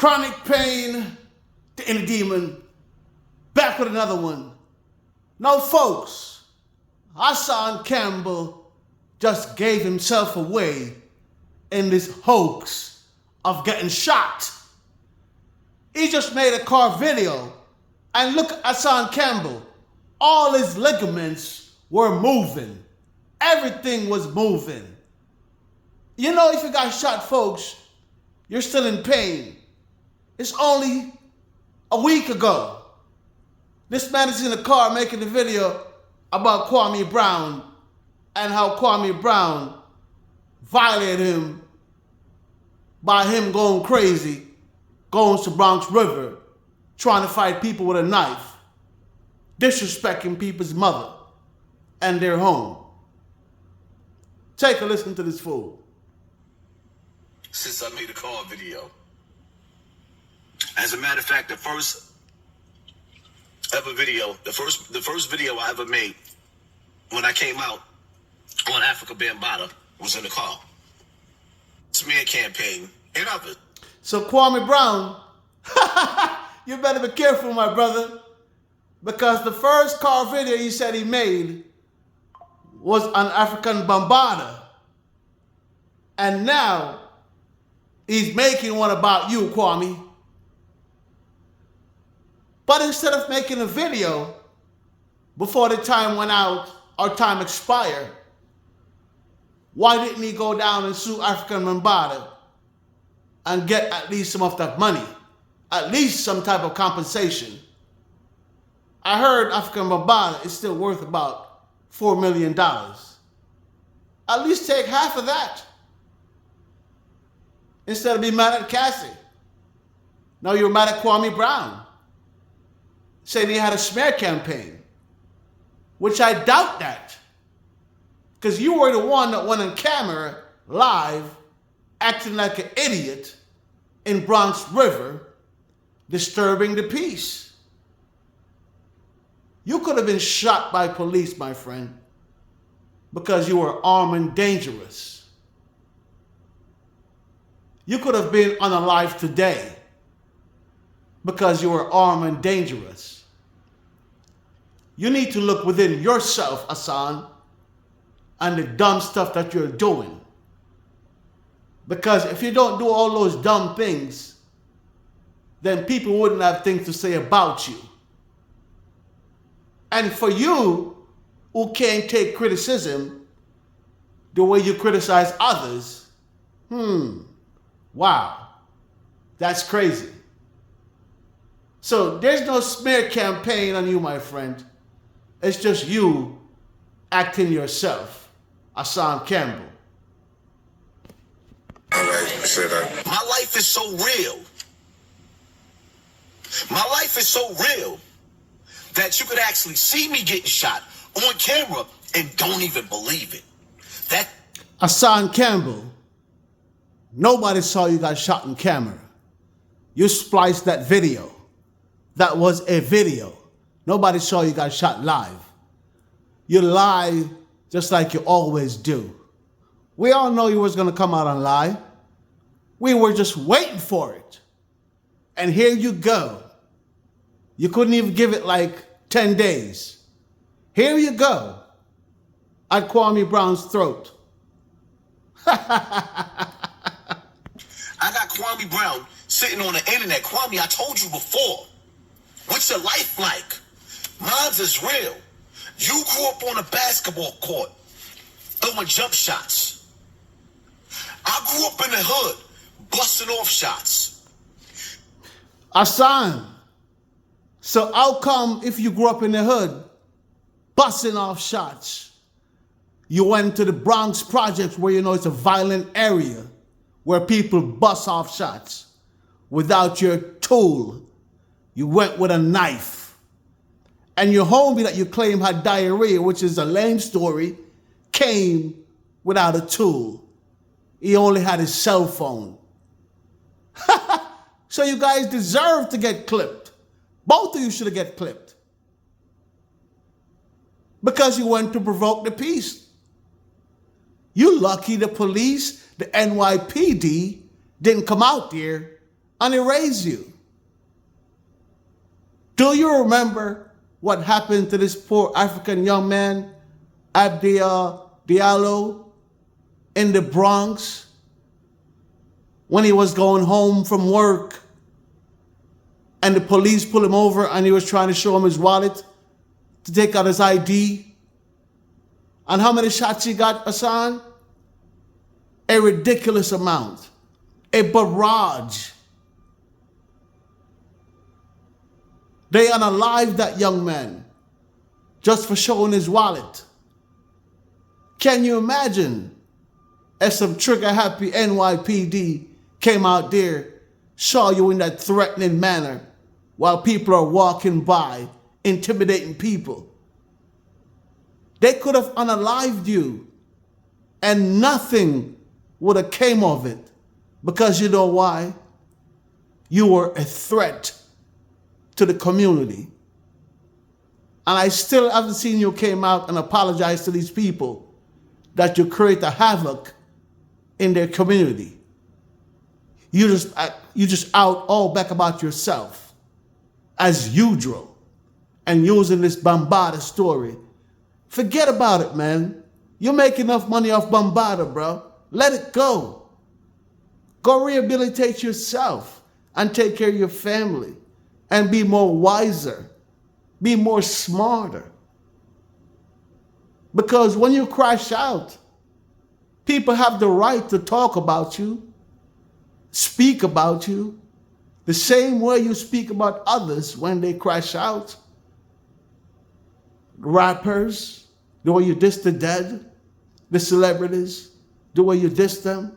Chronic Pain, the Inner Demon, back with another one. Now, folks, Hassan Campbell just gave himself away in this hoax of getting shot. He just made a car video, and look at Hassan Campbell. All his ligaments were moving. Everything was moving. You know, if you got shot, folks, you're still in pain. It's only a week ago. This man is in the car making a video about Kwame Brown and how Kwame Brown violated him by him going crazy, going to Bronx River, trying to fight people with a knife, disrespecting people's mother and their home. Take a listen to this fool. Since I made a car video. As a matter of fact, the first ever video, the first video I ever made when I came out on Africa Bambaataa was in the car. Smear campaign and others. So Kwame Brown, you better be careful, my brother, because the first car video he said he made was on African Bambaataa, and now he's making one about you, Kwame. But instead of making a video before the time went out or time expired, why didn't he go down and sue African Bambaataa and get at least some of that money? At least some type of compensation. I heard African Bambaataa is still worth about $4 million. At least take half of that. Instead of being mad at Cassie. Now you're mad at Kwame Brown, saying he had a smear campaign, which I doubt that. Because you were the one that went on camera live acting like an idiot in Bronx River, disturbing the peace. You could have been shot by police, my friend, because you were armed and dangerous. You could have been unalive today because you were armed and dangerous. You need to look within yourself, Hassan, and the dumb stuff that you're doing. Because if you don't do all those dumb things, then people wouldn't have things to say about you. And for you, who can't take criticism the way you criticize others, wow, that's crazy. So there's no smear campaign on you, my friend. It's just you acting yourself, Hassan Campbell. My life is so real. My life is so real that you could actually see me getting shot on camera and don't even believe it. That Hassan Campbell, nobody saw you got shot on camera. You spliced that video. That was a video. Nobody saw you got shot live. You lie just like you always do. We all know you was going to come out and lie. We were just waiting for it. And here you go. You couldn't even give it like 10 days. Here you go. At Kwame Brown's throat. I got Kwame Brown sitting on the internet. Kwame, I told you before. What's your life like? Mine's is real. You grew up on a basketball court, throwing jump shots. I grew up in the hood, busting off shots. Hassan, so how come if you grew up in the hood, busting off shots, you went to the Bronx Projects where you know it's a violent area where people bust off shots without your tool? You went with a knife. And your homie that you claim had diarrhea, which is a lame story, came without a tool. He only had his cell phone. So you guys deserve to get clipped. Both of you should have get clipped. Because you went to provoke the peace. You lucky the police, the NYPD, didn't come out there and erase you. Do you remember what happened to this poor African young man, Abdiel Diallo, in the Bronx when he was going home from work and the police pulled him over and he was trying to show him his wallet to take out his ID? And how many shots he got, Hassan? A ridiculous amount. A barrage. They unalived that young man just for showing his wallet. Can you imagine if some trigger-happy NYPD came out there, saw you in that threatening manner while people are walking by, intimidating people? They could have unalived you and nothing would have came of it, because you know why? You were a threat to the community. And I still haven't seen you came out and apologize to these people that you create a havoc in their community. You just out all back about yourself as usual and using this Bambada story. Forget about it, man. You make enough money off Bambada, bro. Let it go. Go rehabilitate yourself and take care of your family and be more wiser, be more smarter. Because when you crash out, people have the right to talk about you, speak about you, the same way you speak about others when they crash out. Rappers, the way you diss the dead, the celebrities, the way you diss them.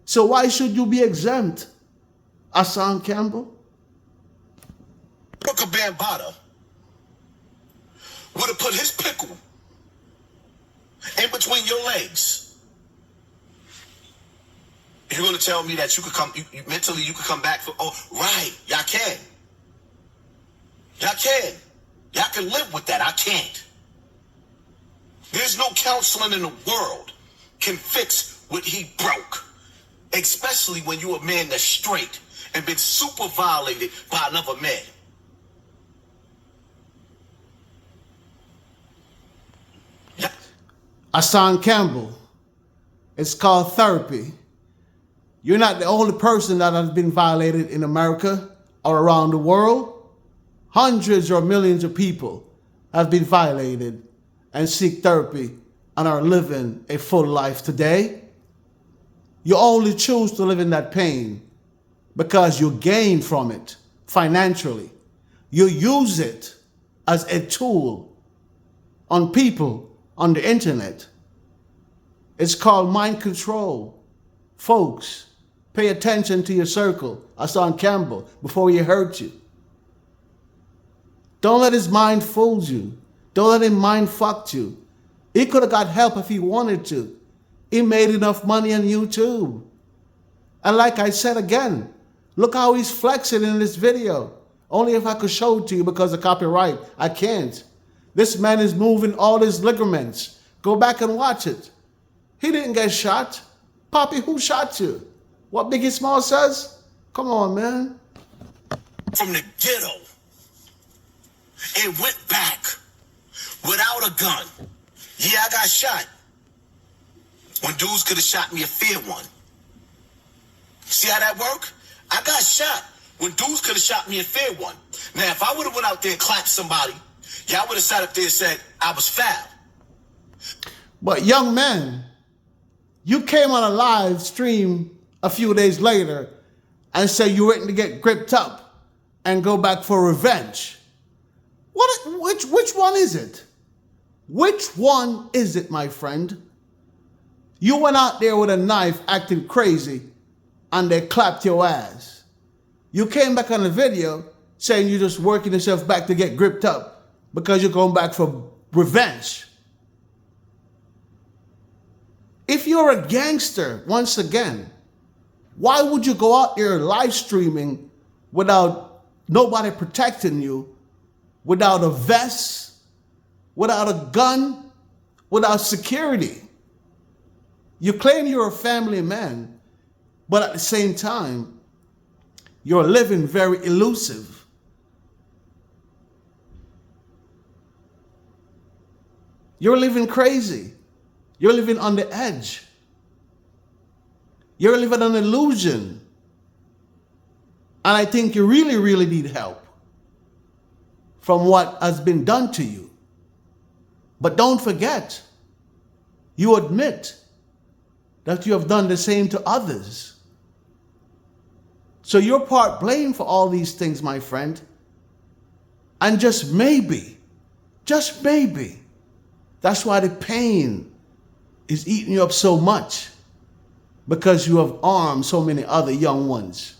So why should you be exempt, Hassan Campbell? Booker Bambaataa would have put his pickle in between your legs. You're going to tell me that you could come, mentally you could come back for, oh, right, y'all can. Y'all can. Y'all can live with that. I can't. There's no counseling in the world can fix what he broke. Especially when you're a man that's straight and been super violated by another man. Hassan Campbell, it's called therapy. You're not the only person that has been violated in America or around the world. Hundreds or millions of people have been violated and seek therapy and are living a full life today. You only choose to live in that pain because you gain from it financially. You use it as a tool on people on the internet. It's called mind control. Folks, pay attention to your circle, Hassan Campbell, before he hurt you. Don't let his mind fool you. Don't let him mind fuck you. He could have got help if he wanted to. He made enough money on YouTube. And like I said again, look how he's flexing in this video. Only if I could show it to you because of copyright. I can't. This man is moving all his ligaments. Go back and watch it. He didn't get shot. Poppy, who shot you? What Biggie Small says? Come on, man. From the ghetto. And went back without a gun. Yeah, I got shot. When dudes could have shot me a fair one. See how that work? I got shot when dudes could have shot me a fair one. Now, if I would have went out there and clapped somebody, y'all would have sat up there and said, I was foul. But young man, you came on a live stream a few days later and said you were waiting to get gripped up and go back for revenge. Which one is it? Which one is it, my friend? You went out there with a knife acting crazy and they clapped your ass. You came back on the video saying you're just working yourself back to get gripped up because you're going back for revenge. If you're a gangster, once again, why would you go out there live streaming without nobody protecting you, without a vest, without a gun, without security? You claim you're a family man, but at the same time, You're living very elusive. You're living crazy. You're living on the edge. You're living an illusion. And I think you really, really need help from what has been done to you. But don't forget, you admit that you have done the same to others. So you're part blamed for all these things, my friend. And just maybe, that's why the pain is eating you up so much, because you have harmed so many other young ones.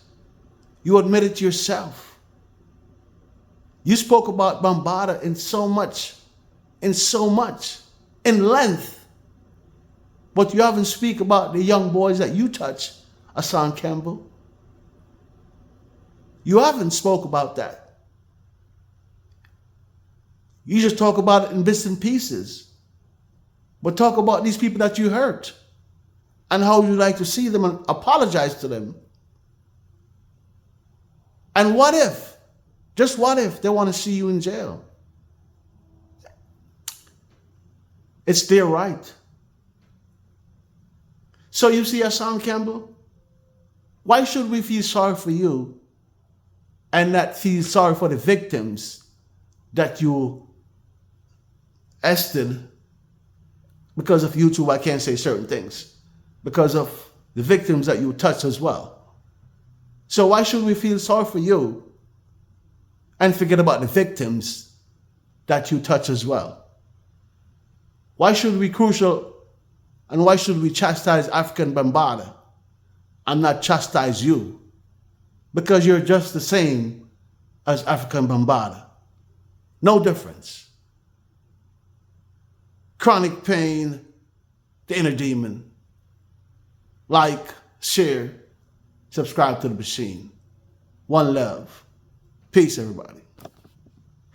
You admit it yourself. You spoke about Bambaataa in so much, in length. But you haven't speak about the young boys that you touch, Hassan Campbell. You haven't spoke about that. You just talk about it in bits and pieces. But talk about these people that you hurt and how you like to see them and apologize to them. And what if, just what if they want to see you in jail? It's their right. So you see, Hassan Campbell, why should we feel sorry for you and not feel sorry for the victims that you ested? Because of YouTube, I can't say certain things. Because of the victims that you touched as well. So why should we feel sorry for you and forget about the victims that you touch as well? Why should we why should we chastise African Bambaataa and not chastise you? Because you're just the same as African Bambaataa. No difference. Chronic pain, the inner demon. Like, share, subscribe to the machine. One love. Peace, everybody.